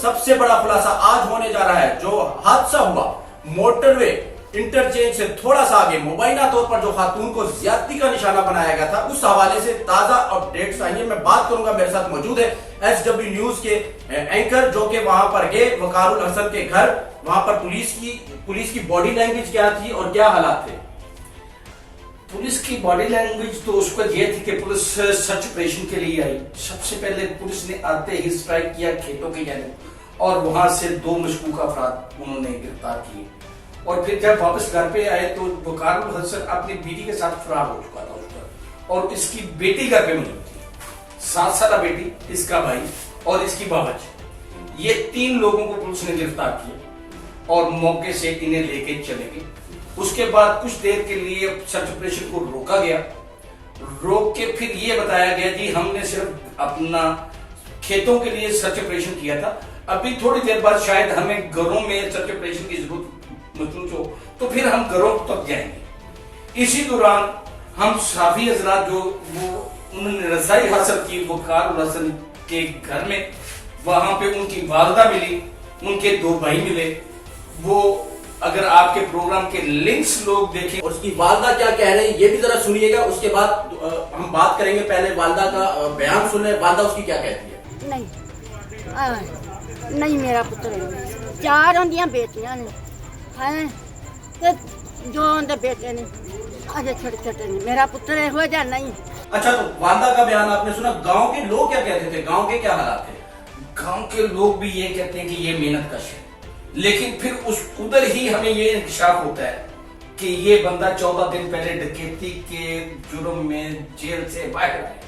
سب سے بڑا خلاصہ آج ہونے جا رہا ہے. جو حادثہ ہوا موٹر وے انٹرچینج سے تھوڑا سا آگے مبینہ طور پر جو خاتون کو زیادتی کا نشانہ بنایا گیا تھا, اس حوالے سے تازہ اپڈیٹس آئی ہیں. میں بات کروں گا, میرے ساتھ موجود ہے ایس ڈبلیو نیوز کے اینکر جو کہ وہاں پر گئے وقار الحسن کے گھر. وہاں پر پولیس کی باڈی لینگویج کیا تھی اور کیا حالات تھے؟ پولیس کی باڈی لینگویج تو اس کو یہ تھی کہ پولیس سرچ آپریشن کے لیے آئی. سب سے پہلے پولیس نے آتے ہی اسٹرائک کیا کھیتوں کے جانب, اور وہاں سے 2 مشکوک افراد انہوں نے گرفتار کیے. اور پھر جب واپس گھر پہ آئے تو وقار الحسن اپنی بیٹی کے ساتھ فرار ہو چکا تھا اس پر, اور اس کی بیٹی گھر پہ موجود تھی, 7 سالہ بیٹی, اس کا بھائی اور اس کی باوچ. یہ 3 لوگوں کو پولیس نے گرفتار کیا اور موقع سے انہیں لے کے چلے گئے. اس کے بعد کچھ دیر کے لیے سرچ آپریشن کو روکا گیا. روک کے پھر یہ بتایا گیا جی ہم نے صرف اپنا کھیتوں کے لیے سرچ آپریشن کیا تھا, ابھی تھوڑی دیر بعد شاید ہمیں گھروں میں سرچ آپریشن کی ضرورت محسوس ہو تو پھر ہم گھروں تک جائیں گے. اسی دوران ہم صحافی حضرات جو وہ انہوں نے رسائی حاصل کی وقار الحسن کے گھر میں, وہاں پہ ان کی والدہ ملی, ان کے 2 بھائی ملے. وہ اگر آپ کے پروگرام کے لنکس لوگ دیکھیں, اور اس کی والدہ کیا کہہ رہے ہیں یہ بھی ذرا سنیے گا. اس کے بعد ہم بات کریں گے, پہلے والدہ کا بیان سنیں. والدہ اس کی کیا کہتی ہے؟ نہیں میرا پتر ہے, 4 اندیاں بیٹیاں نے ہیں تے جو اندے بیٹے نے اجے چھوٹے چھوٹے نے. میرا پتر ہے ہو جا نہیں. اچھا, تو والدہ کا بیان آپ نے سنا. گاؤں کے لوگ کیا کہتے تھے, گاؤں کے کیا حالات تھے؟ گاؤں کے لوگ بھی یہ کہتے ہیں کہ یہ محنت کش ہے, لیکن پھر ادھر ہی ہمیں یہ انکشاف ہوتا ہے کہ یہ بندہ 14 دن پہلے ڈکیتی کے جرم میں جیل سے باہر آیا.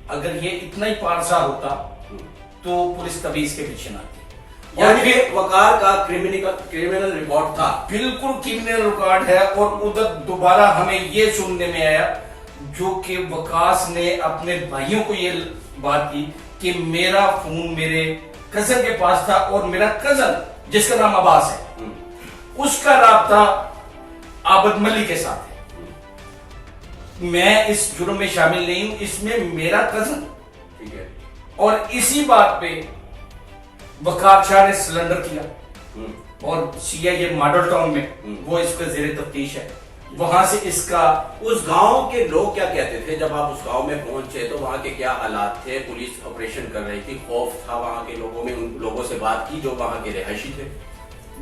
اگر یہ اتنا ہی پارسا ہوتا تو پولیس کبھی اس کے پیچھے نہ آتی. یعنی کہ وقار کا کریمنل ریکارڈ تھا. بالکل کرمنل ریکارڈ ہے. اور ادھر دوبارہ ہمیں یہ سننے میں آیا جو کہ وکاس نے اپنے بھائیوں کو یہ بات کی کہ میرا فون میرے کزن کے پاس تھا, اور میرا کزن جس کا نام عباس ہے اس کا رابطہ عابد ملی کے ساتھ ہے. میں اس جرم میں شامل نہیں ہوں, اس میں میرا کزن. ٹھیک ہے. اور اسی بات پہ وقار شاہ نے سلنڈر کیا, اور سی آئی اے ماڈل ٹاؤن میں وہ اس کا زیر تفتیش ہے. وہاں سے اس کا اس گاؤں کے لوگ کیا کہتے تھے جب آپ اس گاؤں میں پہنچے تو وہاں کے کیا حالات تھے؟ پولیس آپریشن کر رہی تھی, خوف تھا وہاں کے لوگوں میں. ان لوگوں سے بات کی جو وہاں کے رہائشی تھے؟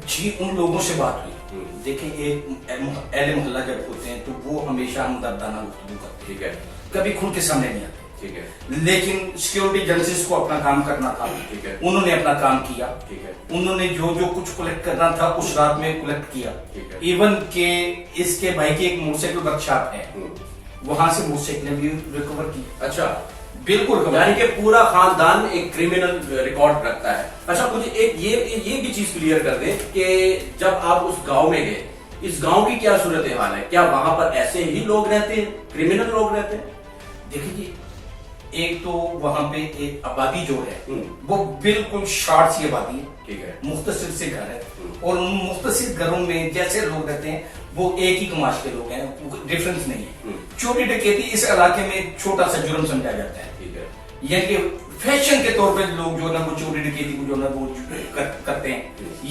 جی ان لوگوں سے بات ہوئی. دیکھیں ایک اہل محلہ جب ہوتے ہیں تو وہ ہمیشہ ہمدردانہ گفتگو کرتے ہیں. ٹھیک ہے. کبھی کھل کے سامنے نہیں آتے. ٹھیک ہے. لیکن سیکورٹی ایجنسیز کو اپنا کام کرنا تھا. ٹھیک ہے. انہوں نے اپنا کام کیا. ٹھیک ہے. انہوں نے جو کچھ کلیکٹ کرنا تھا اس رات میں کلیکٹ کیا. ٹھیک ہے. ایون کہ اس کے بھائی کی ایک موٹر سائیکل ورک شاپ ہے, وہاں سے موٹر سائیکلیں بھی ریکور کی. اچھا, بالکل. یعنی کہ پورا خاندان ایک کریمنل ریکارڈ رکھتا ہے. اچھا, مجھے ایک یہ بھی چیز کلیئر کر دیں کہ جب آپ اس گاؤں میں گئے, اس گاؤں کی کیا صورتحال ہے؟ کیا وہاں پر ایسے ہی لوگ رہتے ہیں, کریمنل لوگ رہتے ہیں؟ دیکھیں جی, ایک تو وہاں پہ ایک آبادی جو ہے وہ بالکل شارٹ سی آبادی ہے. ٹھیک ہے. مختصر سے گھر ہے, اور ان مختصر گھروں میں جیسے لوگ رہتے ہیں وہ ایک ہی کماش کے لوگ ہیں, ڈفرنس نہیں ہے. چوری ڈکیتی اس علاقے میں چھوٹا سا جرم سمجھا جاتا ہے. ٹھیک ہے. یعنی کہ فیشن کے طور پہ لوگ جو ہے نا وہ چوری ڈکیتی کو جو ہے نا وہ کرتے ہیں.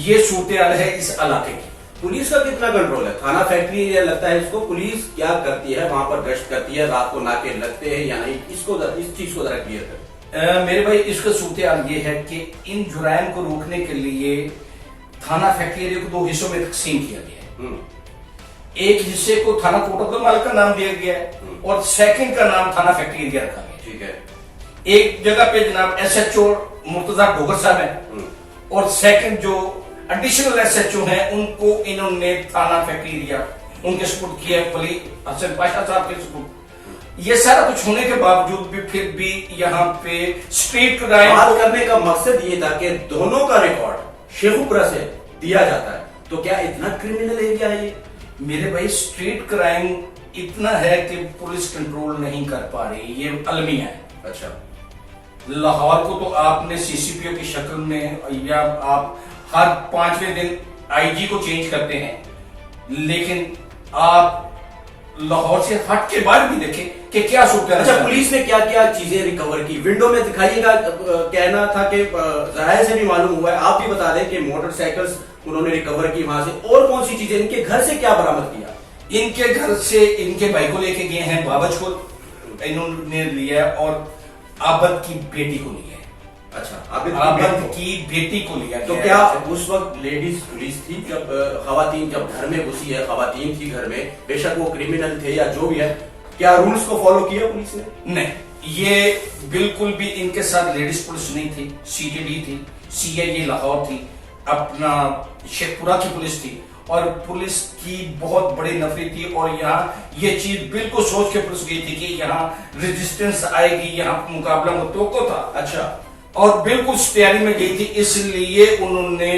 یہ صورتحال ہے اس علاقے کی. پولیس کا کتنا کنٹرول ہے؟ تھانہ فیکٹری یہ لگتا ہے اس کو, پولیس کیا کرتی ہے وہاں پر؟ گشت کرتی ہے, رات کو ناکے لگتے ہیں یا نہیں؟ اس چیز کو ذرا کلیئر کریں. میرے بھائی اس کا صورتحال یہ ہے کہ ان جرائم کو روکنے کے لیے تھانہ فیکٹری ایریا کو 2 حصوں میں تقسیم کیا گیا ہے. ایک حصے کو تھانہ کوٹ عبدالمال کا نام دیا گیا ہے, اور سیکنڈ کا نام تھانہ فیکٹری ایریا رکھا گیا. ٹھیک ہے. ایک جگہ پہ جناب S H O Murtaza Dogar صاحب ہیں, اور سیکنڈ جو ایڈیشنل ایس ایچ او ہیں ان کو انہوں نے تھانہ فیکٹری ایریا ان کے سپورٹ کیا, ولی حسن پاشا صاحب کے سپورٹ. یہ سارا کچھ ہونے کے باوجود بھی پھر بھی یہاں پہ اسٹریٹ کرائم بات کرنے کا مقصد یہ تھا کہ دونوں کا ریکارڈ شیخوپورہ سے دیا جاتا ہے, تو کیا اتنا کریمنل ایریا ہے یہ؟ میرے بھائی اسٹریٹ کرائم اتنا ہے کہ پولیس کنٹرول نہیں کر پا رہی, یہ المیہ ہے. اچھا, لاہور کو تو آپ نے سی سی پی او کی شکل میں, یا آپ ہر 5ویں دن آئی جی کو چینج کرتے ہیں, لیکن آپ लाहौर से हट के बाहर भी देखें कि क्या सूरत है। अच्छा, पुलिस ने क्या क्या चीजें रिकवर की? विंडो में दिखाइएगा, कहना था कि जराये से भी मालूम हुआ है, आप भी बता दें कि मोटरसाइकिल्स उन्होंने रिकवर की वहां से, और कौन सी चीजें, इनके घर से क्या बरामद किया? इनके घर से इनके भाई को लेके गए हैं, बाबज को इन्होंने लिया है और आबद की बेटी को लिया है। अच्छा, आबद की बेटी को लिया तो गया क्या है। उस वक्त लेडीज पुलिस थी जब खवातीन जब घर में घुसी है, खवातीन थी घर में, बेशक वो क्रिमिनल थे या जो भी है, क्या रूल्स को फॉलो किया पुलिस ने? नहीं, ये बिल्कुल भी इनके साथ लेडीज पुलिस नहीं थी, सीटीडी थी, सीआईए लाहौर थी, अपना शेखपुरा की पुलिस थी, और पुलिस की बहुत बड़ी नफरी थी। और यहाँ ये चीज बिल्कुल सोच के पुलिस गई थी कि यहाँ रेजिस्टेंस आएगी, यहाँ मुकाबला मुतवक्को था। अच्छा, और बिल्कुल तैयारी में गई थी, इसलिए उन्होंने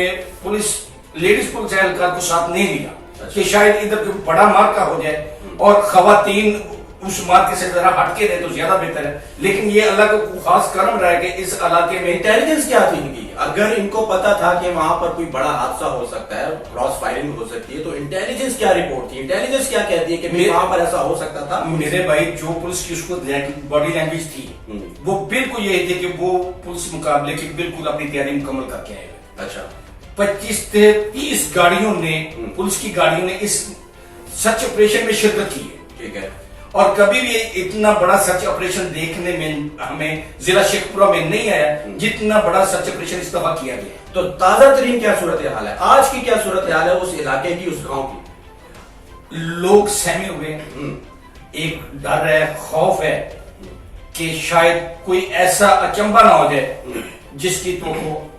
पुलिस लेडीज पुलिस एहलकार को साथ नहीं लिया कि शायद इधर कोई बड़ा मार्का हो जाए और खवातीन उस मार्के से जरा हटके रहे तो ज्यादा बेहतर है। लेकिन ये अल्लाह का खास करम रहा है कि इस इलाके में इंटेलिजेंस क्या थी इनकी? अगर इनको पता था कि वहां पर कोई बड़ा हादसा हो सकता है, क्रॉस फायरिंग हो सकती है, तो इंटेलिजेंस क्या रिपोर्ट थी? इंटेलिजेंस क्या कहती है कि वहां पर ऐसा हो सकता था? मेरे भाई, जो पुलिस की उसको बॉडी लैंग्वेज थी वो बिल्कुल यही थी कि वो पुलिस मुकाबले की बिल्कुल अपनी तैयारी मुकम्मल करके आए। अच्छा, 25 से 30 गाड़ियों ने, पुलिस की गाड़ियों ने इस सर्च ऑपरेशन में शिरकत की है। ठीक है। और कभी भी इतना बड़ा सर्च ऑपरेशन देखने में हमें जिला शेखपुरा में नहीं आया जितना बड़ा सर्च ऑपरेशन इस दफा किया गया। तो ताजा तरीन क्या सूरत हाल है आज की? क्या सूरत हाल है उस इलाके की, उस गांव की? लोग सहमे हुए हैं, एक डर है, खौफ है कि शायद कोई ऐसा अचंबा ना हो जाए जिसकी तो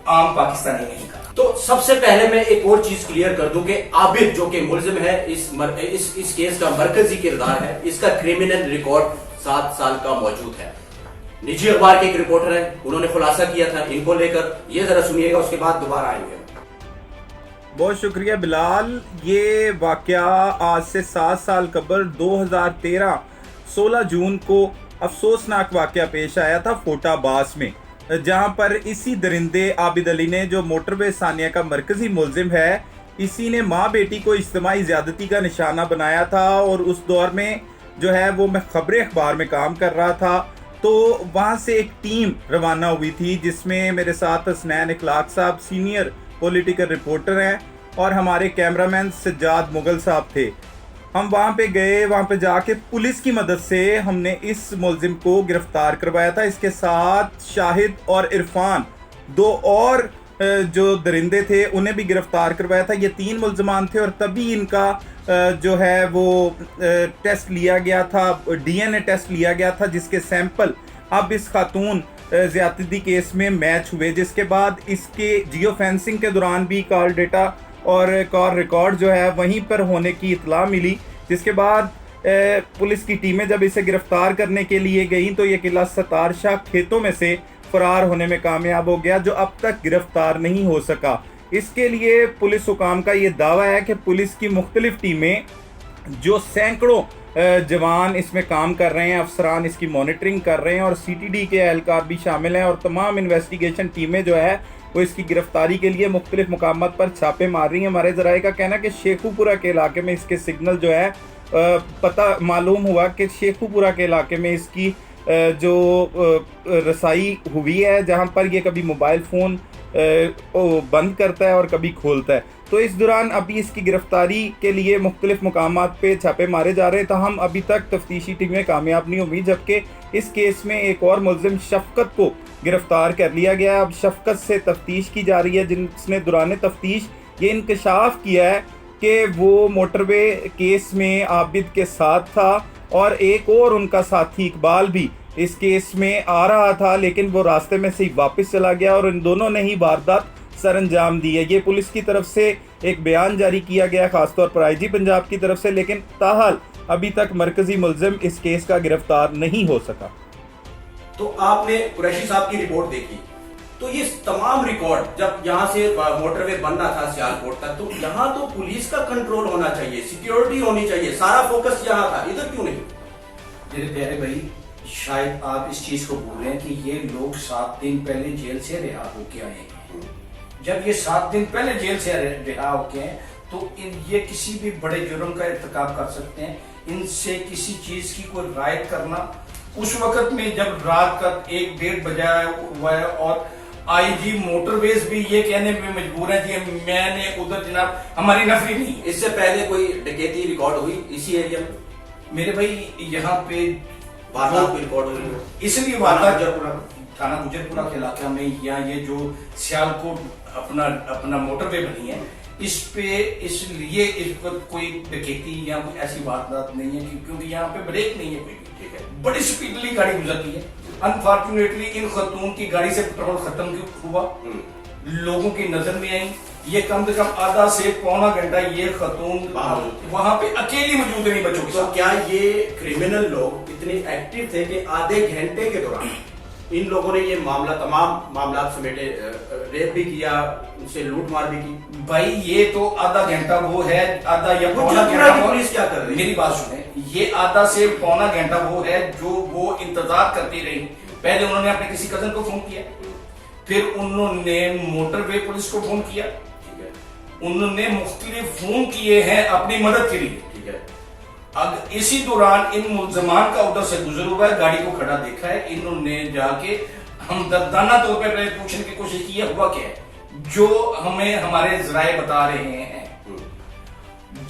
आम पाकिस्तानी नहीं कर। तो सबसे पहले मैं एक और चीज क्लियर कर दूं कि आबिद जो कि मुलजिम है, इस केस का मरकजी किरदार है, इसका क्रिमिनल रिकॉर्ड 7 साल का मौजूद है। निजी अखबार के एक रिपोर्टर है, उन्होंने खुलासा किया था इनको लेकर, ये जरा सुनिएगा, उसके बाद दोबारा आएंगे। बहुत शुक्रिया बिलाल। ये वाकया आज से 7 साल कबल 2013 16 जून को अफसोसनाक वाकया पेश आया था फोटाबास में, जहां पर इसी दरिंदे आबिद अली ने, जो मोटरवे सानिया का मरकजी मुलजिम है, इसी ने माँ बेटी को इज्तिमाई ज़्यादती का निशाना बनाया था। और उस दौर में जो है वो मैं खबरें अखबार में काम कर रहा था, तो वहाँ से एक टीम रवाना हुई थी जिसमें मेरे साथ हसनैन इखलाक साहब सीनियर पॉलिटिकल रिपोर्टर हैं और हमारे कैमरामैन सज्जाद मुगल साहब थे। हम वहाँ पे गए, वहाँ पे जाके पुलिस की मदद से हमने इस मुलजिम को गिरफ्तार करवाया था। इसके साथ शाहिद और इरफान, 2 और जो दरिंदे थे, उन्हें भी गिरफ्तार करवाया था। ये 3 मुलजमान थे और तभी इनका जो है वो टेस्ट लिया गया था, DNA टेस्ट लिया गया था, जिसके सैंपल अब इस खातून ज़्यादती केस में मैच हुए, जिसके बाद इसके जियो फेंसिंग के दौरान भी कॉल डेटा और कॉल रिकॉर्ड जो है वहीं पर होने की इतला मिली। जिसके बाद पुलिस की टीमें जब इसे गिरफ्तार करने के लिए गई तो ये किला सतार शाह खेतों में से फरार होने में कामयाब हो गया, जो अब तक गिरफ्तार नहीं हो सका। इसके लिए पुलिस हुकाम का ये दावा है कि पुलिस की मुख्तलिफ टीमें, जो सैकड़ों जवान इसमें काम कर रहे हैं, अफसरान इसकी मॉनिटरिंग कर रहे हैं और CTD के एहलकार भी शामिल हैं, और तमाम इन्वेस्टिगेशन टीमें जो है वो इसकी गिरफ्तारी के लिए मुख्तलिफ मुकामात पर छापे मार रही हैं। हमारे ज़राए का कहना है कि शेखुपुरा के इलाके में इसके सिग्नल जो है पता मालूम हुआ कि शेखुपुरा के इलाके में इसकी जो रसाई हुई है, जहां पर ये कभी मोबाइल फ़ोन बंद करता है और कभी खोलता है। तो इस दौरान अभी इसकी गिरफ्तारी के लिए मुख्तलिफ मुकामात पे छापे मारे जा रहे हैं। ताहम अभी तक तफ्तीशी टीमें कामयाब नहीं हुई, जबकि इस केस में एक और मुलजिम शफकत को गिरफ्तार कर लिया गया। अब शफकत से तफ्तीश की जा रही है, जिसने दौरान तफ्तीश ये इंकशाफ किया है कि वो मोटरवे केस में आबिद के साथ था और एक और उनका साथी इकबाल भी इस केस में आ रहा था, लेकिन वो रास्ते में से ही वापस चला गया और इन दोनों ने ही वारदात सर अंजाम दी है। ये पुलिस की तरफ से एक बयान जारी किया गया खासतौर पर IG पंजाब की तरफ से, लेकिन ताहाल अभी तक मरकजी मुलजिम इस केस का गिरफ्तार नहीं हो सका। तो आपने कुरैशी साहब की रिपोर्ट देखी, तो ये तमाम रिकॉर्ड जब यहाँ से मोटरवे बनना था सियालकोट तक, तो यहाँ तो पुलिस का कंट्रोल होना चाहिए, सिक्योरिटी होनी चाहिए, सारा फोकस यहाँ था, इधर क्यों नहीं? मेरे प्यारे भाई, शायद आप इस चीज को भूल रहे हैं कि ये लोग 7 दिन पहले जेल से रिहा होके आए हैं। जब ये 7 दिन पहले जेल से रिहा होके हैं तो ये किसी भी बड़े जुर्म का इर्तिकाब कर सकते हैं। इनसे किसी चीज की कोई रायत करना, उस वक्त में जब रात का 1-1:30 बजा हुआ है और आईजी मोटरवेज भी ये कहने पे मजबूर है कि मैंने उधर जनाब हमारी नफरी नहीं है। इससे पहले कोई डकैती रिकॉर्ड हुई इसी एरिया में? मेरे भाई यहाँ पे वारदात भी रिकॉर्ड हुई है? इसलिए थाना गुजरपुरा के इलाके में यहाँ ये जो सियालकोट अपना मोटरवे बनी है, इस पे इसलिए इस पर कोई डकैती या कोई ऐसी वारदात नहीं है क्योंकि यहाँ पे ब्रेक नहीं है कोई भी। ठीक है, बड़ी स्पीडली गाड़ी गुजरती है। अनफॉर्चुनेटली इन खतून की गाड़ी से पेट्रोल खत्म क्यों हुआ, लोगों की नजर में आई। ये कम से कम आधा से पौना घंटा ये खतून वहां पे अकेली मौजूद नहीं बच्चों के तो साथ। क्या ये क्रिमिनल लोग इतने एक्टिव थे कि आधे घंटे के दौरान इन लोगों ने ये मामला तमाम मामला समेटे, रेप भी किया, उनसे लूट मार भी की? भाई ये तो आधा घंटा वो है, आधा या पौना गुजरपुरा की घंटा पुलिस क्या कर रही है? मेरी बात सुने, ये आधा से पौना घंटा वो है जो वो इंतजार करती रही। पहले उन्होंने अपने किसी कजन को फोन किया, फिर उन्होंने मोटरवे पुलिस को फोन किया, उन्होंने मुख्तलिफ फोन किए हैं अपनी मदद के लिए। ठीक है, अब इसी दौरान इन मुलजमान का उधर से गुजर हुआ है, गाड़ी को खड़ा देखा है, इन्होंने जाके हम दर्दाना तौर पर पूछने की कोशिश की है हुआ क्या है, जो हमें हमारे जराए बता रहे हैं।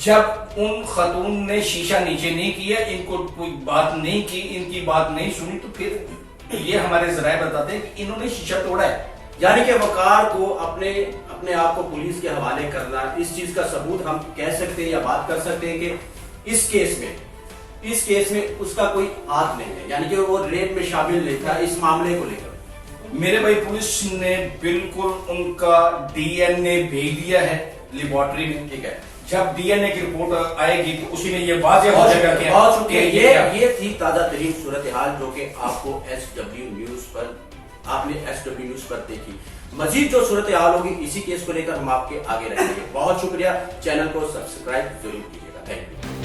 जब उन खतून ने शीशा नीचे नहीं किया, इनको कोई बात नहीं की, इनकी बात नहीं सुनी, तो फिर ये हमारे जराए बताते हैं कि इन्होंने शीशा तोड़ा है। यानी कि वकार को अपने आप को पुलिस के हवाले करना, इस चीज का सबूत हम कह सकते हैं या बात कर सकते हैं कि इस केस में उसका कोई हाथ नहीं है, यानी कि वो रेप में शामिल नहीं था इस मामले को लेकर। मेरे भाई पुलिस ने बिल्कुल उनका डीएनए भेज दिया है लेबोरेटरी में। ठीक है, जब डीएनए की रिपोर्ट आएगी तो उसी में ये वाज़ेह हो जाएगा कि बहुत शुक्रिया। ये थी ताजा तरीन सूरत हाल जो कि आपको SW न्यूज पर देखी। मजीद जो सूरत हाल होगी इसी केस को लेकर हम आपके आगे रहेंगे। बहुत शुक्रिया, चैनल को सब्सक्राइब जरूर कीजिएगा। Thank you.